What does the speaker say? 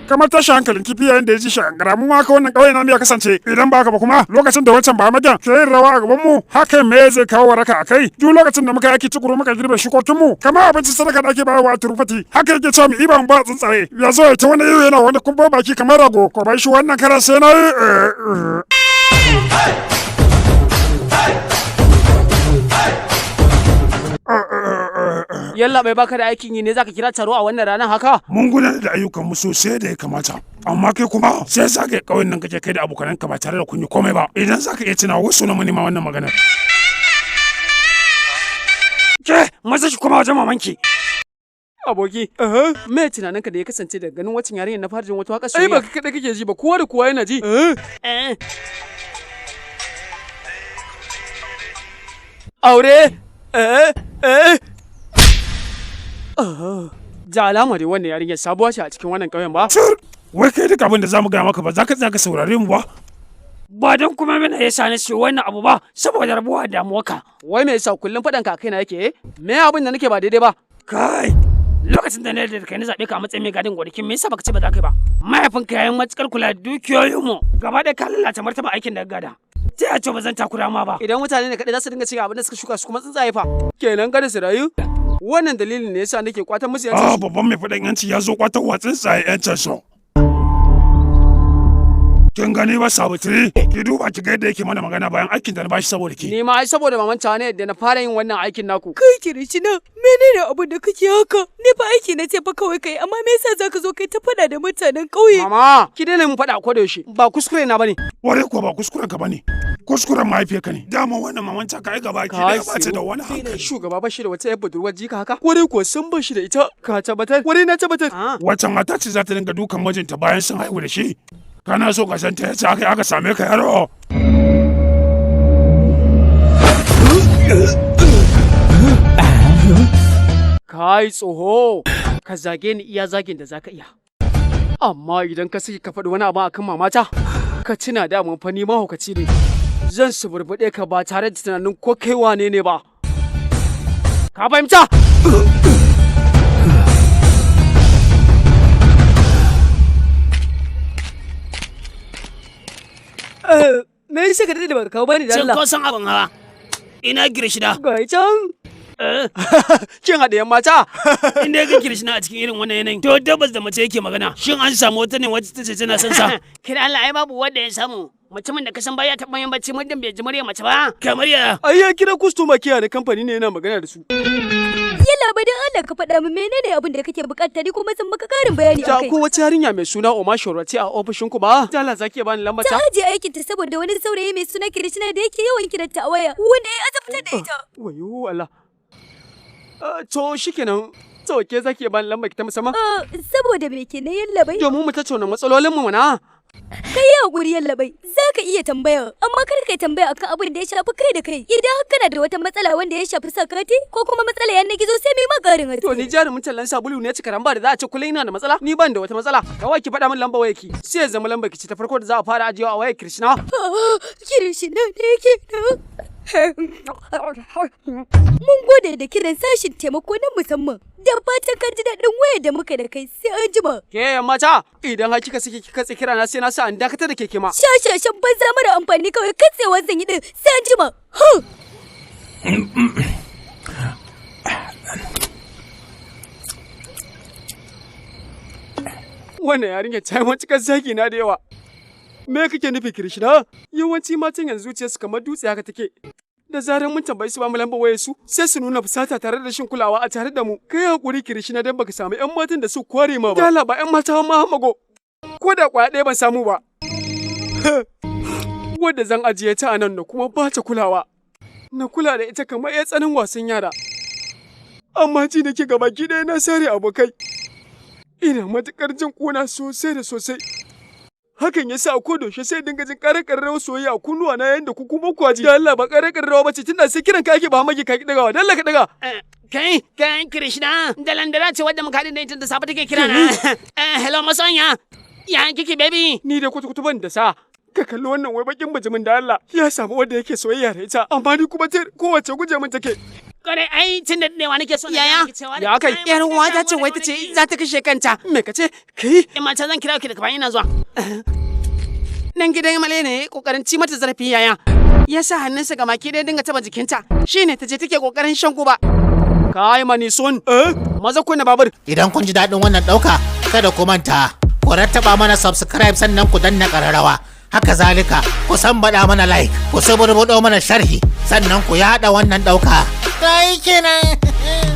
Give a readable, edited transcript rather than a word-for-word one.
kamar tashi hankalin kifi yayin da ya ji shi kankara mu ma haka wannan ƙauye na ya kasance idan ba haka ba kuma lokacin da wancan ba magan ke yin rawa a gaban mu hakan me zai kawo waraka a kai duk lokacin da muka yaki tukuru muka girbe shukokin mu kamar abinci sadaka da ake bayarwa a turfati haka yake cewa mu iba mu ba tsuntsaye ya zo ya ta wani iyo yana wani kumbo baki kamar rago ko bai shi wannan karan sai na yi Yalla bai baka da aikin yi ne zaka kira taro a wannan ranar haka? Mun gudanar da ayyukan mu sosai da ya kamata. Amma kai kuma sai zaka kauyen nan kake kai da abokananka ba tare da kun yi komai ba. Idan zaka iya tunawa wasu na manema wannan magana. Ke, maza ki kuma wajen mamanki. Aboki, me tunaninka da ya kasance da ganin wacin yarinyar na fara jin wata waka soyayya? Ai ba kada kake ji ba, kowa da kowa yana ji. Aure? Da alama dai wannan yarinyar sabuwa ce a cikin wannan ƙauyen ba? Wai kai duk abin da zamu gaya maka ba za ka saurare mu ba? Ba don kuma mana yasa na siyo wannan abu ba saboda rabuwa damuwarka. Wai me yasa kullum faɗan ka kaina yake? Me abin da nake ba daidai ba? Kai, lokacin da na da kai na zaɓe ka a matsayin mai gadin gonakin me yasa baka ce ba za ka yi ba? Mahaifinka yayin matukar kula da dukiyoyinmu gaba ɗaya ka lalata martaba aikin da gada. Ta yace ba zan takura ma ba. Idan mutane ne kaɗai za su dinga cin abin da suka shuka su kuma tsuntsaye fa. Kenan kada su rayu? Wannan dalilin ne yasa nake kwatan musu yancin. Babban mai faɗan yanci ya zo kwatan watsin tsaye yancin su. Kin gani ba Sabutri? Ki duba ki ga yadda yake mana magana bayan aikin da na bashi saboda ki. Ni ma ai saboda maman ta ne yadda na fara yin wannan aikin naku. Kai Kirishina, menene abin da kake haka? Ni fa aiki na ce fa kawai kai, amma me yasa zaka zo kai ta faɗa da mutanen ƙauye? Mama, ki daina mun faɗa ko da yaushe. Ba kuskure na bane. Ware ko ba kuskuren ka bane. Kuskuren mahaifiyarka ne. Dama wannan maman ta kai gaba ki da ba ta da wani hankali. Shugaba ba shi da wata yar budurwar jika haka. Ware ko sun ba shi da ita. Ka tabbatar? Ware na tabbatar. Wacce mata ce za ta dinga dukan mijinta bayan sun haihu da shi? Kana so ka san ta yace aka same ka yaro? Kai tsoho, ka zage ni iya zagin da zaka iya. Amma idan ka saki ka faɗi wani abu akan mamata, ka tuna da mun fa ni mahaukaci ne. Zan suburbuɗe ka ba tare da tunanin ko kai wane ne ba. Ka fahimta? Me yasa ka dade da baka kawo bani da Allah? Cin kosan abin hawa. Ina girshida. Ga can. Kin haɗe yan mata? Inda ya ga girshina a cikin irin wannan yanayin. To tabbas da mace yake magana. Shin an samu wata ne wacce tace tana son sa? Kira Allah ai babu wanda ya samu. Mutumin da ka san baya taɓa yin bacci muddin bai ji murya mace ba. Kamar ya. Ai ya kira customer care na kamfani ne yana magana da su. Yalla ba dan Allah ka faɗa min menene abin da kake bukata ni kuma san maka karin bayani akai. Ta ko wata yarinya mai suna Oma Shorati a ofishin ku ba? Ta Allah zaki bani lambar ta. Ta aje aikin ta saboda wani saurayi mai suna Kirishina da yake yawan kiranta a waya wanda ya azabtar da ita. Wayo Allah. To shikenan. To ke zaki bani lambar ki ta musamman? Saboda me kenan yalla bai? Domin mu tattauna matsalolin mu mana. Kai ya guri yalla bai, za ka iya tambaya, amma kar kai tambaya akan abin da ya shafi kai da kai. Idan kana da wata matsala wanda ya shafi sakati ko kuma matsala yanar gizo sai mai magarin haske. To ni jarumin tallan sabulu ne cika ramba da za a ce kullum ina da matsala? Ni ban da wata matsala. Kawai ki faɗa min lambar wayarki. Sai ya zama lambar ki ce ta farko da za a fara ajiyewa a wayar Kirishina. Kirishina ne kenan. Mun gode da kiran sashin taimako na musamman. Da fatan ka ji daɗin wayar da muka da kai sai an jima. Ke mata, idan har kika saki kika katse kira na sai na sa an dakatar da keke ma. Shashashan banza mara amfani kawai katsewa zan yi din sai an jima. Wannan yarinya ta yi matuƙar zagi na da yawa. Me kake nufi Kirishina? Yawanci matan yanzu zuciyarsu kamar dutse haka take. Da zarar mun tambayi su ba mu lambar wayar su, sai su nuna fusata tare da shin kulawa a tare da mu. Kai hakuri Kirishina dan baka samu ƴan matan da su kware ma ba. Dala ba ƴan mata ma mago. Ko da kwaya ɗaya ban samu ba. Wadda zan ajiye ta a nan na kuma ba ta kulawa. Na kula da ita kamar ƴan tsanin wasan yara. Amma ji nake gaba ki ɗaya na sare abokai. Ina matuƙar jin ƙuna sosai da sosai. Hakan ya sa a kodoshe sai dinga jin ƙarar soyayya a kunnuwa na yayin da ku kuma kwaji. Da Allah ba ƙarar bace tunda sai kiran ka ake ba magi ka ki dagawa. Dan Allah ka daga. Kai Kirishina, dalandara ce wadda muka haɗin da ita da safe take kira na. Hello masoya. Ya kike baby? Ni da kutu ban da sa. Ka kalli wannan wai bakin bijimin da Allah ya samu wanda yake soyayya da ita amma ni kuma kowace guje min take. Kare ai tun da daɗewa nake so na Yaya, ya kai, yar uwa ta ce wai ta ce za ta kashe kanta. Me ka ce? Kai? In mata zan kira ki daga bayan ina zuwa. Nan gidan Male ne kokarin ci mata zarafi yaya. Ya sa hannunsa ga maki ɗaya dinga taba jikinta. Shi ne ta je take kokarin shan guba. Kai mani son. Maza kunna babur. Idan kun ji daɗin wannan ɗauka, kada ku manta, ku rattaba mana subscribe sannan ku danna ƙararrawa. Haka zalika, ku baɗa mana like, ku suburbuɗo mana sharhi, sannan ku yaɗa wannan ɗauka. Ta yi kenan.